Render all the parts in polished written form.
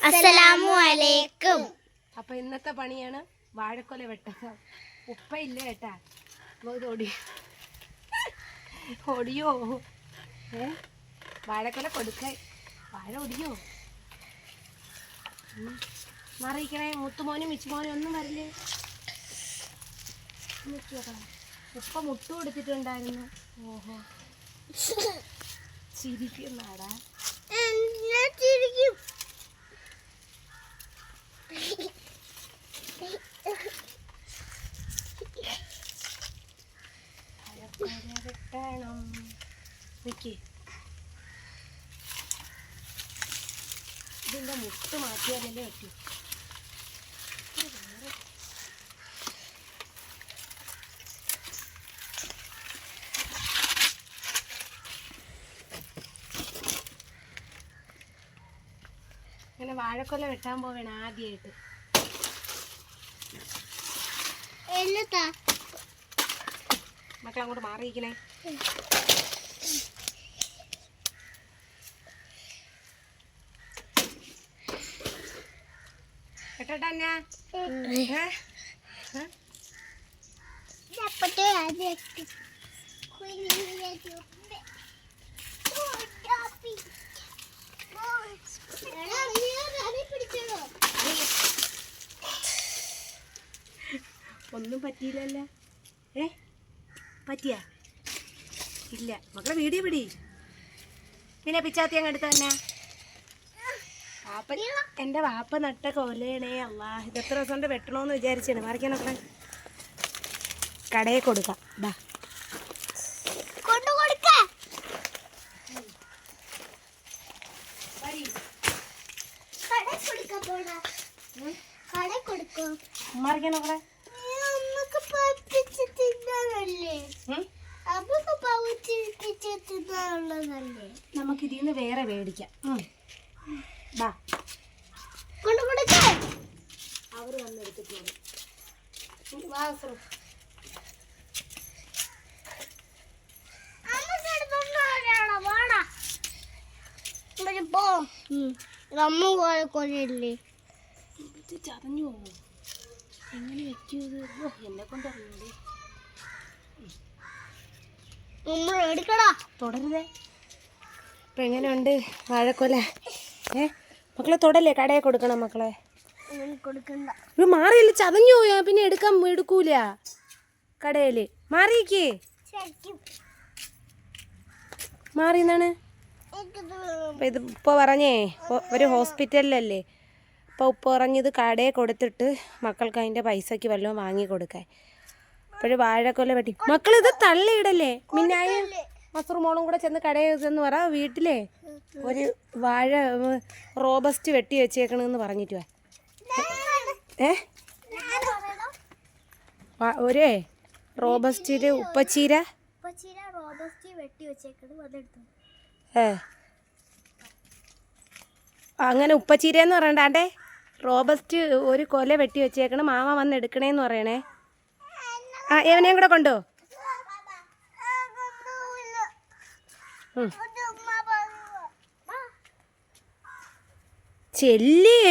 അസ്സലാമു അലൈക്കും. അപ്പൊ ഇന്നത്തെ പണിയാണ് വാഴക്കൊല വെട്ടുക. ഉപ്പയില്ല കേട്ടാ, ഒടിയോ വാഴക്കൊല കൊടുക്ക. വാഴ ഒടിയോ മറിയിക്കണേ. മുത്തുമോനും മിച്ചുമോനും ഒന്നും വരില്ലേ. ഉപ്പ മുട്ടു കൊടുത്തിട്ടുണ്ടായിരുന്നു. ഓഹോ, ചിരിക്കുന്നാടാ. വെട്ടണം. ഇതിൻ്റെ മുട്ട് മാറ്റിയാലല്ലേ പറ്റൂ. ഇങ്ങനെ വാഴക്കൊല വെട്ടാൻ പോവേണം ആദ്യമായിട്ട്. മക്കളെ അങ്ങോട്ട് മാറിയിരിക്കണേ. വെട്ടട്ടാ. ഒന്നും പറ്റിയില്ലല്ലോ. പറ്റിയാ ഇല്ല. മക്കളെ വീഡിയോ പിടി. പിന്നെ പിച്ചാത്തി അങ്ങ് എടുത്ത തന്നെ. വാപ്പ എൻ്റെ വാപ്പ നട്ട കൊലയണേ. അല്ലാ, ഇത് എത്ര ദിവസം കൊണ്ട് വെട്ടണമെന്ന് വിചാരിച്ചാണ്. മറിക്കാനൊക്കെ കടയിൽ കൊടുക്കാം. ബാ മറിക്കാനൊക്കെ നമുക്ക് ഇതിന്ന് വേറെ മേടിക്കാം. അവര് വന്നെടുത്തിട്ടുണ്ട്. ചതഞ്ഞു പോകും. എങ്ങനെ വെച്ചത് എന്നെ കൊണ്ടറിയൂടെ. തുടരുതേ. ഇപ്പൊ എങ്ങനെയുണ്ട് വാഴക്കൊല? മക്കളെ തൊടല്ലേ, കടയിൽ കൊടുക്കണം. മക്കളെ ഇത് മാറിയില്ല, ചതഞ്ഞു പോയാ പിന്നെ എടുക്കൂല കടയില്. മാറിയിക്കേ. മാറിയെന്നാണ് ഇത് ഉപ്പ പറഞ്ഞേ. ഒരു ഹോസ്പിറ്റലിലല്ലേ. അപ്പോൾ ഉപ്പ പറഞ്ഞത് കടയിൽ കൊടുത്തിട്ട് മക്കൾക്ക് അതിൻ്റെ പൈസക്ക് വല്ലതും വാങ്ങി കൊടുക്കാൻ. അപ്പോഴും വാഴക്കൊല വെട്ടി. മക്കളിത് തള്ളിയിടല്ലേ. മിന്നായി മസൂർ മോളും കൂടെ ചെന്ന് കടയിൽ ചെന്ന് പറ, വീട്ടിലെ ഒരു വാഴ റോബസ്റ്റ് വെട്ടി വെച്ചേക്കണമെന്ന് പറഞ്ഞിട്ട് ഒരേ റോബസ്റ്റില് ഉപ്പച്ചീര അങ്ങനെ ഉപ്പച്ചീരന്ന് പറയണ്ടാണ്ടേ. റോബസ്റ്റ് ഒരു കൊല വെട്ടി വെച്ചേക്കണം. മാമ വന്ന് എടുക്കണേന്ന് പറയണേ. എവനെയും കൂടെ കൊണ്ടോ. ചെല്ലേ.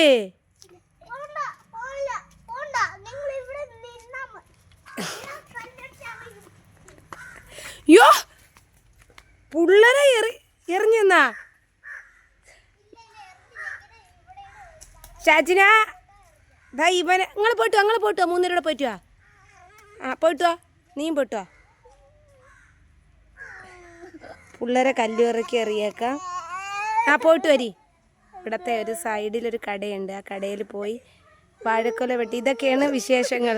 യോ പുള്ളരെ എറിഞ്ഞെന്നാ ചാച്ചിന. ഇവനെ നിങ്ങൾ പോയിട്ടുവാ. മൂന്നേരൂടെ പോയിട്ടുവാ. പോയിട്ടുവാ. നീയും പോയിട്ടുവാ. പിള്ളേരെ കല്ലുറക്കി എറിയേക്കാം. പോയിട്ട് വരി. ഇവിടത്തെ ഒരു സൈഡിലൊരു കടയുണ്ട്. ആ കടയിൽ പോയി വാഴക്കൊല വെട്ടി. ഇതൊക്കെയാണ് വിശേഷങ്ങൾ.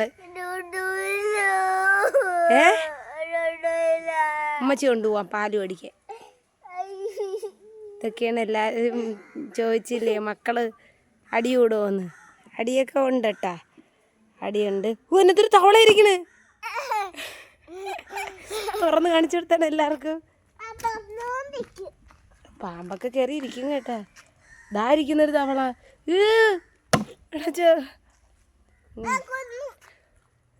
അമ്മച്ചി കൊണ്ടുപോവാം പാല് മേടിക്കാൻ. ഇതൊക്കെയാണ്. എല്ലാവരും ചോദിച്ചില്ലേ മക്കള് അടി കൂടുമോന്ന്. അടിയൊക്കെ ഉണ്ട് കേട്ടാ. അടിയുണ്ട്. എന്നത്തൊരു തവള ഇരിക്കണ്. തുറന്ന് കാണിച്ചു കൊടുത്താണ് എല്ലാവർക്കും. പാമ്പൊക്കെ കയറി ഇരിക്കും കേട്ടാ. ഇതാ ഇരിക്കുന്നൊരു തവള.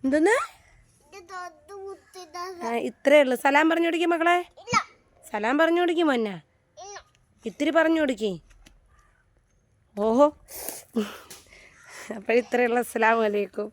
എന്തെന്ന് ഇത്രേ ഉള്ളു. സലാം പറഞ്ഞു കൊടുക്കും മക്കളെ. സലാം പറഞ്ഞു കൊടുക്കും. മോന്ന ഇത്തിരി പറഞ്ഞു കൊടുക്കേ. ഓഹോ. അപ്പോൾ ഇത്രയുള്ള അസ്സലാമു അലൈക്കും.